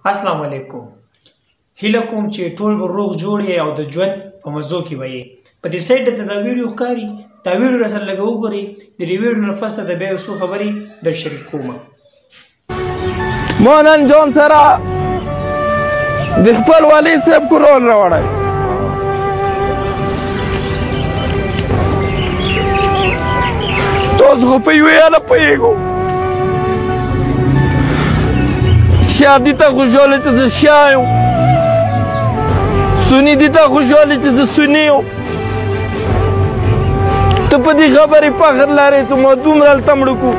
السلام علیکم. هیله کوم چې ټول به روغ جوړ یې او د ژوند په مزو کې به یې. په دې سایډ ته دا ویډیو ښکاري، دا ویډیو راسره لږ وګورئ. د دې ویډیو نه پس ته د بیا یو څو خبرې در شریک کوم. ما نن ځان سره د خپل والي صاحب کورول راوړی. تاسو خو په یوې نه پوهېږو. شادي ته خوشحاله چې زه شاه یم، سني دي ته خوشحاله چې زه سني یم. ته په دې خبرې فخر لرې چې ما دومره هلته مړه کړو،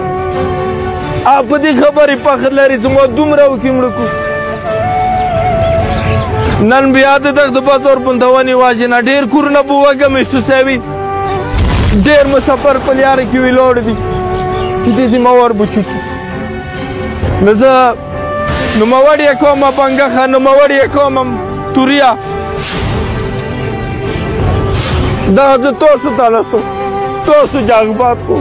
او په دې خبرې فخر لرې چې ما دومره وکې مړه کړو. نن بیا د دغه بازار بندونې واجې نه ډېر کورونه به وږه محسوسوي، ډېر مسافر په لاره کې ولاړ دي چې دې ذمهوار به چوکي. نو زه نوموړی یې کومه بنګښه، نوموړی یې کومه توریا. دغه زه تاسو ته رسوم، تاسو جاګباد کو،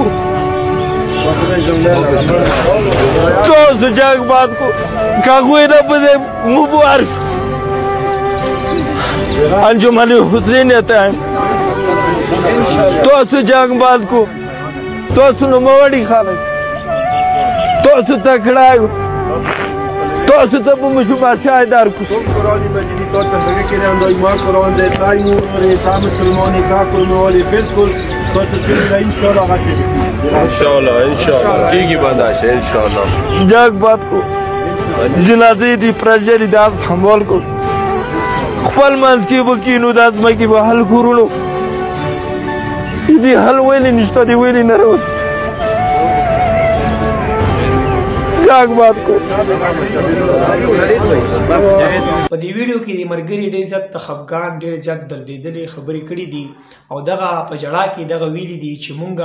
تاسو جاګباد کو. که هغوی نه په دې مبار شو انجمن حسین ته تاسو جاګباد کو، تاسو نوموړي خلک، تاسو تکړه یو، تاسو ته به مو بادشاه درکړو. قرآن مجید تا تفکر کردن دای ما قرآن ده تای نور تا مسلمانی کا کلموالی فسکل تا تسلی انشاءالله غشی انشاءالله کیگی بنداشه انشاءالله. جاگ بات کو جنازه دی پرجری داز حمال کو خپل منځ کې به کینو، د ځمکې به حل کورونو دې حل ویلې نشته، دې ویلې نه راوځي. جاگ بات کو. په دې ویډیو کې د ملګري ډېر زیات خفګان، ډېر زیات دردېدلې خبرې کړې دي او دغه په ژړا کې دغه ویلي دي چې مونږ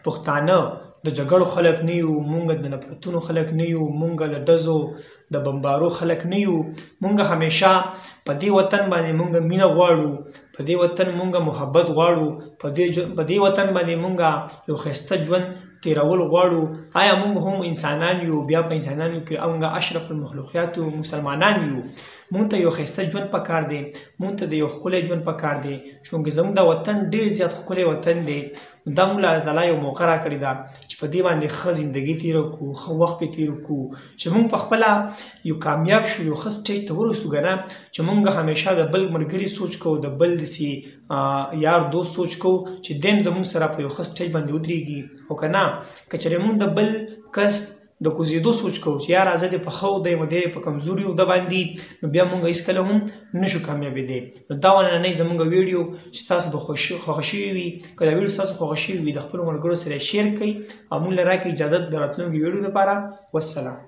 پښتانه د جګړو خلک نه یو، مونږ د نفرتونو خلک نه یو، مونږ د ډزو د بمبارو خلک نه یو. مونږ همیشه په دې وطن باندې مونږ مینه غواړو، په دې وطن مونږ محبت غواړو، په دې وطن باندې مونږ یو ښایسته ژوند تیرول غواړو. آیا مونږ هم انسانان یو؟ بیا په انسانانو کې مونږ اشرف المخلوقات یو، مسلمانان یو. مونږ ته یو ښایسته ژوند پکار دی، مونږ ته د یو ښکلی ژوند پکار دی. چونکې زموږ دا وطن ډېر زیات ښکلی وطن دی. دا موږ له الله تعالی یو موقع راکړې ده چې په دې باندې ښه زندګي تېره کړو، ښه وخت پرې تېر کړو، چې مونږ پخپله یو کامیاب شو، یو ښه سټیج ته ورسو که نه، چې مونږ همیشه د بل ملګري سوچ کوو، د بل داسې یار دوست سوچ کوو چې دی هم زموږ سره په یو ښه سټیج باندې ودرېږي. او که نه که چېرې مونږ د بل کس د کوزېدو سوچ کوو چې یاره زه دې په ښه دی او دی په کمزوري وده باندې، نو بیا مونږ هېڅکله هم نشو کامیابېدی. نو دا نننۍ زموږ ویډیو چې ستاسو به خوښه شوې وي، که دا ویډیو ستاسو خوښه شوې وي د خپلو ملګرو سره یې شیر کړئ او مونږ له راکړئ اجازت د راتلونکي ویډیو لپاره. والسلام.